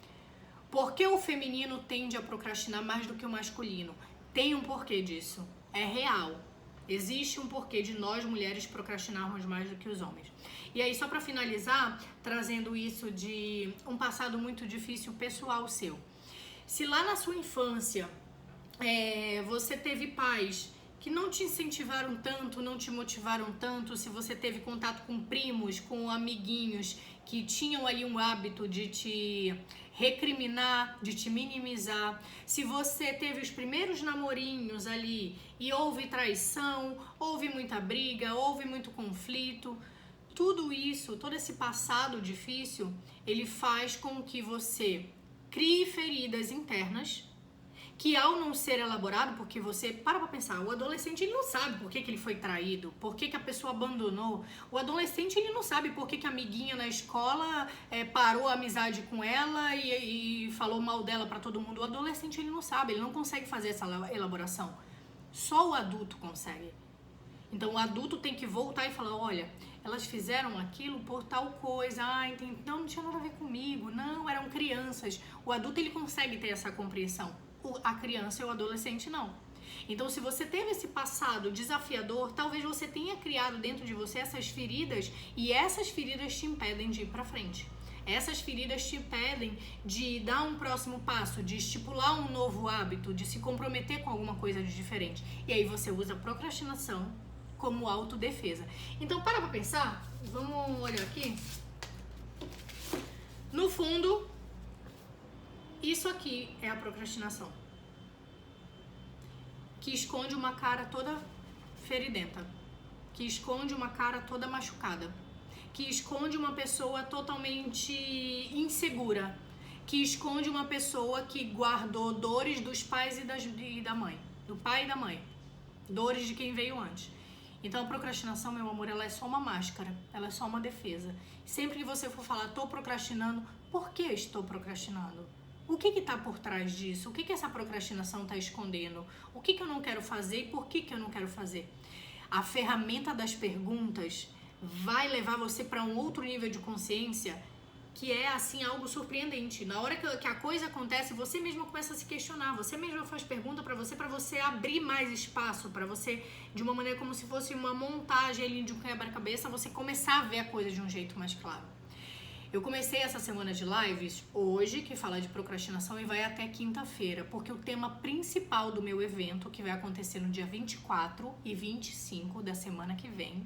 por que o feminino tende a procrastinar mais do que o masculino. Tem um porquê disso, é real. Existe um porquê de nós mulheres procrastinarmos mais do que os homens. E aí, só para finalizar, trazendo isso de um passado muito difícil pessoal seu. Se lá na sua infância você teve pais que não te incentivaram tanto, não te motivaram tanto, se você teve contato com primos, com amiguinhos que tinham ali um hábito de te recriminar, de te minimizar, se você teve os primeiros namorinhos ali e houve traição, houve muita briga, houve muito conflito, tudo isso, todo esse passado difícil, ele faz com que você crie feridas internas que ao não ser elaborado, porque você, para pra pensar, o adolescente ele não sabe por que ele foi traído, por que a pessoa abandonou, o adolescente ele não sabe por que a amiguinha na escola parou a amizade com ela e falou mal dela pra todo mundo, o adolescente ele não sabe, ele não consegue fazer essa elaboração, só o adulto consegue. Então o adulto tem que voltar e falar, olha, elas fizeram aquilo por tal coisa, não tinha nada a ver comigo, não, eram crianças. O adulto ele consegue ter essa compreensão, a criança e o adolescente não. Então se você teve esse passado desafiador, talvez você tenha criado dentro de você essas feridas e essas feridas te impedem de ir pra frente. Essas feridas te impedem de dar um próximo passo, de estipular um novo hábito, de se comprometer com alguma coisa de diferente. E aí você usa a procrastinação como autodefesa. Então, para pra pensar. Vamos olhar aqui. No fundo, isso aqui é a procrastinação. Que esconde uma cara toda feridenta. Que esconde uma cara toda machucada. Que esconde uma pessoa totalmente insegura. Que esconde uma pessoa que guardou dores dos pais e da mãe. Do pai e da mãe. Dores de quem veio antes. Então a procrastinação, meu amor, ela é só uma máscara, ela é só uma defesa. Sempre que você for falar, estou procrastinando, por que estou procrastinando? O que está por trás disso? O que essa procrastinação está escondendo? O que eu não quero fazer e por que eu não quero fazer? A ferramenta das perguntas vai levar você para um outro nível de consciência que é, assim, algo surpreendente. Na hora que a coisa acontece, você mesmo começa a se questionar, você mesmo faz pergunta para você abrir mais espaço, para você, de uma maneira como se fosse uma montagem ali de um quebra-cabeça, você começar a ver a coisa de um jeito mais claro. Eu comecei essa semana de lives hoje, que fala de procrastinação, e vai até quinta-feira, porque o tema principal do meu evento, que vai acontecer no dia 24 e 25 da semana que vem,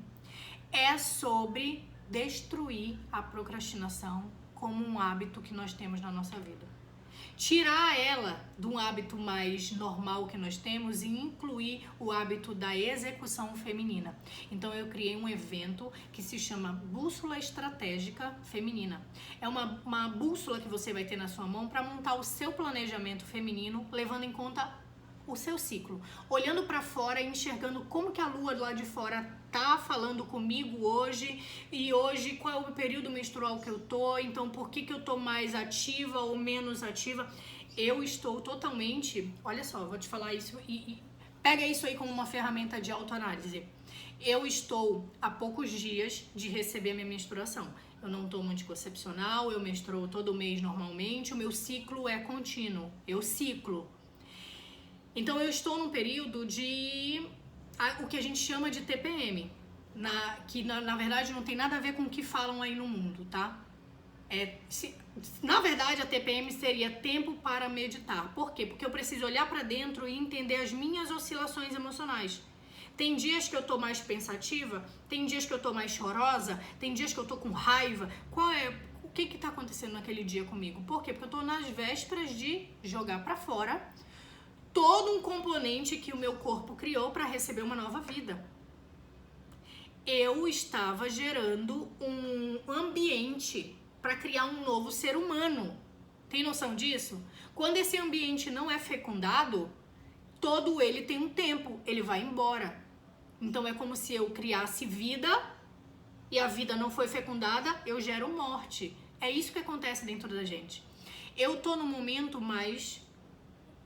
é sobre destruir a procrastinação como um hábito que nós temos na nossa vida. Tirar ela de um hábito mais normal que nós temos e incluir o hábito da execução feminina. Então eu criei um evento que se chama Bússola Estratégica Feminina. É uma bússola que você vai ter na sua mão para montar o seu planejamento feminino, levando em conta o seu ciclo, olhando para fora e enxergando como que a lua lá de fora tá falando comigo hoje, e hoje qual é o período menstrual que eu tô, então por que eu tô mais ativa ou menos ativa. Eu estou totalmente, olha só, vou te falar isso e pega isso aí como uma ferramenta de autoanálise. Eu estou há poucos dias de receber minha menstruação. Eu não tomo anticoncepcional, eu menstruo todo mês normalmente, o meu ciclo é contínuo, eu ciclo. Então eu estou num período de o que a gente chama de TPM, que na verdade não tem nada a ver com o que falam aí no mundo, tá? Na verdade a TPM seria tempo para meditar. Por quê? Porque eu preciso olhar para dentro e entender as minhas oscilações emocionais. Tem dias que eu tô mais pensativa, tem dias que eu tô mais chorosa, tem dias que eu tô com raiva. O que tá acontecendo naquele dia comigo? Por quê? Porque eu tô nas vésperas de jogar para fora todo um componente que o meu corpo criou para receber uma nova vida. Eu estava gerando um ambiente para criar um novo ser humano. Tem noção disso? Quando esse ambiente não é fecundado, todo ele tem um tempo, ele vai embora. Então é como se eu criasse vida e a vida não foi fecundada, eu gero morte. É isso que acontece dentro da gente. Eu tô num momento mais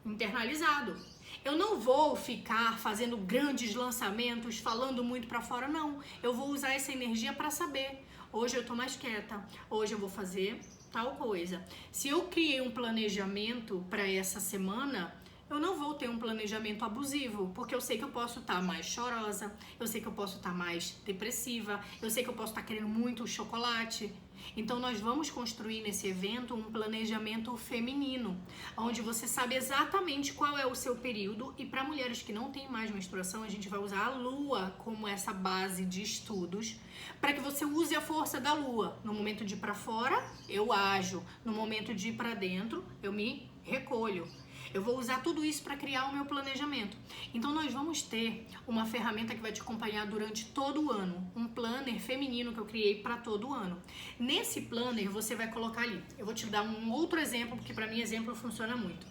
internalizado. Eu não vou ficar fazendo grandes lançamentos, falando muito pra fora, não. Eu vou usar essa energia pra saber. Hoje eu tô mais quieta, hoje eu vou fazer tal coisa. Se eu criei um planejamento pra essa semana, eu não vou ter um planejamento abusivo, porque eu sei que eu posso estar mais chorosa, eu sei que eu posso estar mais depressiva, eu sei que eu posso estar querendo muito chocolate. Então nós vamos construir nesse evento um planejamento feminino, onde você sabe exatamente qual é o seu período, e para mulheres que não têm mais menstruação, a gente vai usar a lua como essa base de estudos, para que você use a força da lua. No momento de ir para fora, eu ajo. No momento de ir para dentro, eu me recolho. Eu vou usar tudo isso para criar o meu planejamento. Então nós vamos ter uma ferramenta que vai te acompanhar durante todo o ano. Um planner feminino que eu criei para todo o ano. Nesse planner você vai colocar ali. Eu vou te dar um outro exemplo, porque para mim exemplo funciona muito.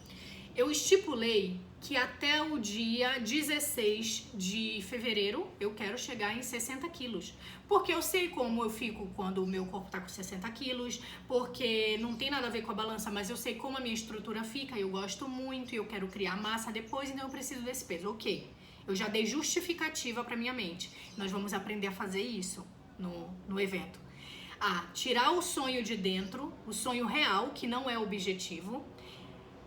Eu estipulei que até o dia 16 de fevereiro eu quero chegar em 60 quilos. Porque eu sei como eu fico quando o meu corpo tá com 60 quilos, porque não tem nada a ver com a balança, mas eu sei como a minha estrutura fica, eu gosto muito e eu quero criar massa depois, então eu preciso desse peso. Ok, eu já dei justificativa pra minha mente. Nós vamos aprender a fazer isso no evento. Tirar o sonho de dentro, o sonho real, que não é objetivo.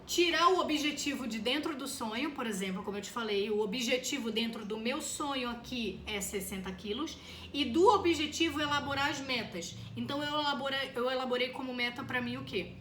Tirar o objetivo de dentro do sonho, por exemplo, como eu te falei, o objetivo dentro do meu sonho aqui é 60 quilos, e do objetivo elaborar as metas. Então eu elaborei como meta pra mim o quê?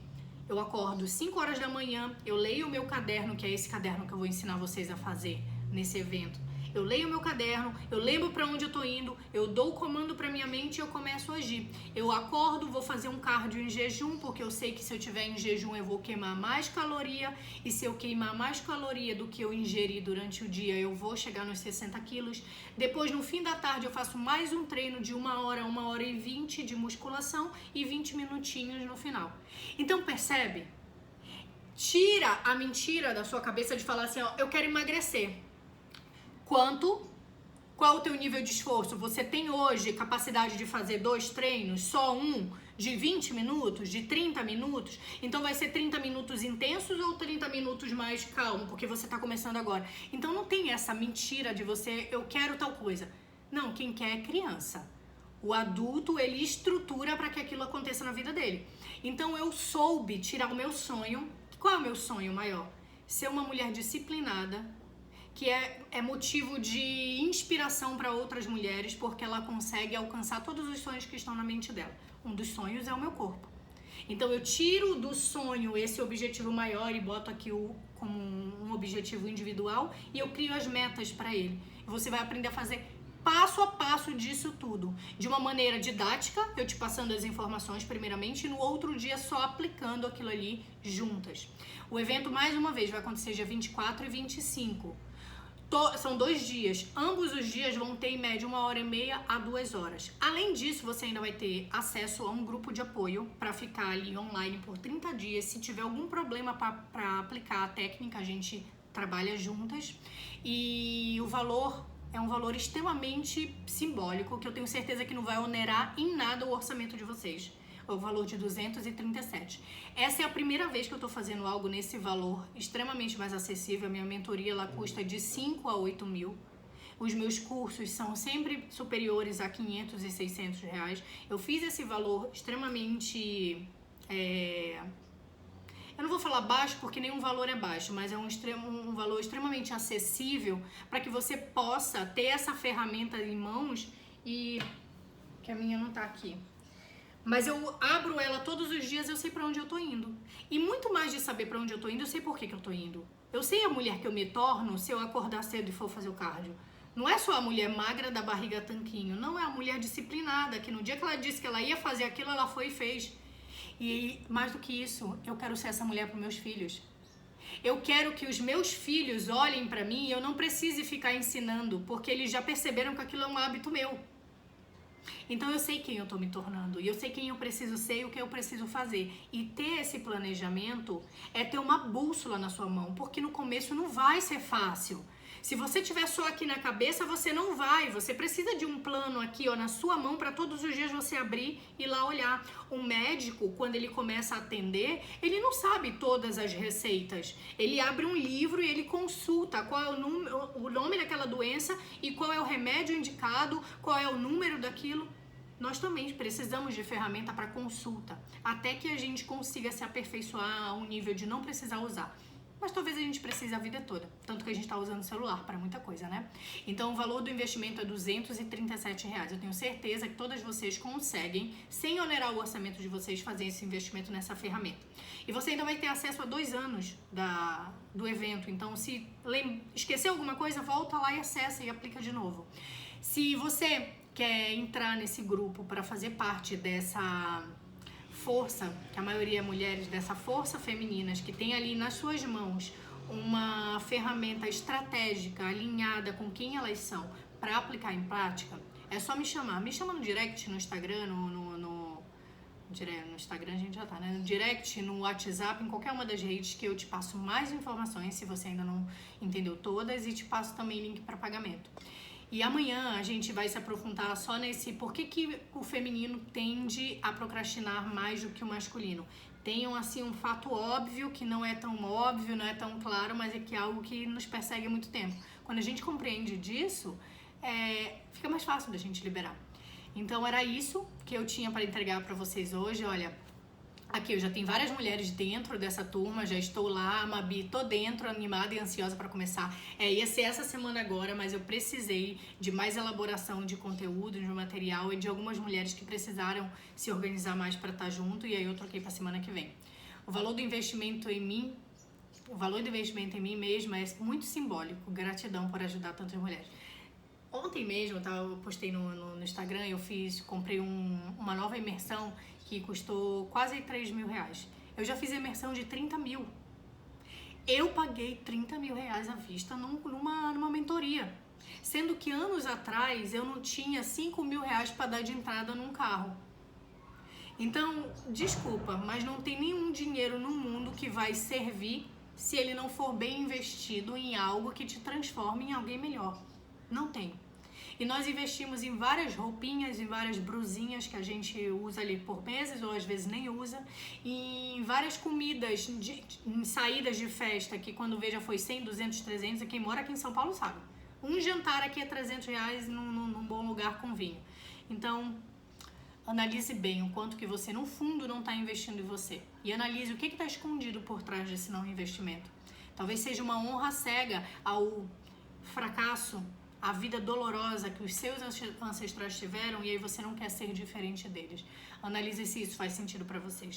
Eu acordo 5 horas da manhã, eu leio o meu caderno, que é esse caderno que eu vou ensinar vocês a fazer nesse evento. Eu leio o meu caderno, eu lembro para onde eu tô indo, eu dou o comando para minha mente e eu começo a agir. Eu acordo, vou fazer um cardio em jejum, porque eu sei que se eu tiver em jejum eu vou queimar mais caloria, e se eu queimar mais caloria do que eu ingeri durante o dia, eu vou chegar nos 60 quilos. Depois, no fim da tarde, eu faço mais um treino de 1 hora e 20 de musculação e 20 minutinhos no final. Então, percebe? Tira a mentira da sua cabeça de falar assim, ó, eu quero emagrecer. Qual o teu nível de esforço? Você tem hoje capacidade de fazer 2 treinos, só um, de 20 minutos, de 30 minutos? Então vai ser 30 minutos intensos ou 30 minutos mais calmo, porque você tá começando agora. Então não tem essa mentira de você, eu quero tal coisa. Não, quem quer é criança. O adulto, ele estrutura para que aquilo aconteça na vida dele. Então eu soube tirar o meu sonho. Qual é o meu sonho maior? Ser uma mulher disciplinada, que é motivo de inspiração para outras mulheres, porque ela consegue alcançar todos os sonhos que estão na mente dela. Um dos sonhos é o meu corpo. Então eu tiro do sonho esse objetivo maior e boto aqui como um objetivo individual, e eu crio as metas para ele. Você vai aprender a fazer passo a passo disso tudo, de uma maneira didática, eu te passando as informações primeiramente, e no outro dia só aplicando aquilo ali juntas. O evento, mais uma vez, vai acontecer dia 24 e 25. São 2 dias, ambos os dias vão ter em média 1h30 a 2 horas. Além disso, você ainda vai ter acesso a um grupo de apoio para ficar ali online por 30 dias. Se tiver algum problema para aplicar a técnica, a gente trabalha juntas. E o valor é um valor extremamente simbólico, que eu tenho certeza que não vai onerar em nada o orçamento de vocês. O valor de 237. Essa é a primeira vez que eu tô fazendo algo nesse valor extremamente mais acessível. A minha mentoria, ela custa de 5 a 8 mil. Os meus cursos são sempre superiores a 500 e 600 reais. Eu fiz esse valor extremamente... Eu não vou falar baixo porque nenhum valor é baixo, mas é um valor extremamente acessível para que você possa ter essa ferramenta em mãos e... que a minha não tá aqui. Mas eu abro ela todos os dias, eu sei pra onde eu tô indo. E muito mais de saber pra onde eu tô indo, eu sei por que eu tô indo. Eu sei a mulher que eu me torno se eu acordar cedo e for fazer o cardio. Não é só a mulher magra da barriga tanquinho, não, é a mulher disciplinada, que no dia que ela disse que ela ia fazer aquilo, ela foi e fez. E mais do que isso, eu quero ser essa mulher pros meus filhos. Eu quero que os meus filhos olhem pra mim e eu não precise ficar ensinando, porque eles já perceberam que aquilo é um hábito meu. Então eu sei quem eu tô me tornando, e eu sei quem eu preciso ser e o que eu preciso fazer. E ter esse planejamento é ter uma bússola na sua mão, porque no começo não vai ser fácil. Se você tiver só aqui na cabeça, você não vai. Você precisa de um plano aqui, ó, na sua mão, para todos os dias você abrir e lá olhar. Um médico, quando ele começa a atender, ele não sabe todas as receitas. Ele abre um livro e ele consulta qual é o nome daquela doença e qual é o remédio indicado, qual é o número daquilo. Nós também precisamos de ferramenta para consulta, até que a gente consiga se aperfeiçoar a um nível de não precisar usar. Mas talvez a gente precise a vida toda, tanto que a gente está usando o celular para muita coisa, né? Então o valor do investimento é R$237. Eu tenho certeza que todas vocês conseguem, sem onerar o orçamento de vocês, fazer esse investimento nessa ferramenta. E você ainda vai ter acesso a 2 anos do evento, então se esquecer alguma coisa, volta lá e acessa e aplica de novo. Se você quer entrar nesse grupo para fazer parte dessa força, que a maioria é mulheres, dessa força femininas que tem ali nas suas mãos uma ferramenta estratégica alinhada com quem elas são para aplicar em prática, é só me chamar. Me chama no direct, no Instagram, no Instagram a gente já tá, né? No direct, no WhatsApp, em qualquer uma das redes que eu te passo mais informações, se você ainda não entendeu todas, e te passo também link para pagamento. E amanhã a gente vai se aprofundar só nesse por que o feminino tende a procrastinar mais do que o masculino. Tem assim um fato óbvio, que não é tão óbvio, não é tão claro, mas é que é algo que nos persegue há muito tempo. Quando a gente compreende disso, fica mais fácil da gente liberar. Então era isso que eu tinha para entregar para vocês hoje. Olha, aqui eu já tenho várias mulheres dentro dessa turma, já estou lá, Mabi, tô dentro, animada e ansiosa para começar. Ia ser essa semana agora, mas eu precisei de mais elaboração de conteúdo, de material e de algumas mulheres que precisaram se organizar mais para estar junto, e aí eu troquei para semana que vem. O valor do investimento em mim mesma é muito simbólico. Gratidão por ajudar tantas mulheres. Ontem mesmo, eu postei no Instagram, comprei uma nova imersão que custou quase 3 mil reais. Eu já fiz imersão de 30 mil. Eu paguei 30 mil reais à vista numa mentoria. Sendo que anos atrás eu não tinha 5 mil reais para dar de entrada num carro. Então, desculpa, mas não tem nenhum dinheiro no mundo que vai servir se ele não for bem investido em algo que te transforme em alguém melhor. Não tem. E nós investimos em várias roupinhas, em várias brusinhas que a gente usa ali por meses, ou às vezes nem usa, e em várias comidas, em saídas de festa, que quando veja foi 100, 200, 300, e quem mora aqui em São Paulo sabe. Um jantar aqui é 300 reais num bom lugar com vinho. Então, analise bem o quanto que você, no fundo, não está investindo em você. E analise o que está escondido por trás desse não investimento. Talvez seja uma honra cega ao fracasso, a vida dolorosa que os seus ancestrais tiveram, e aí você não quer ser diferente deles. Analise se isso faz sentido para vocês.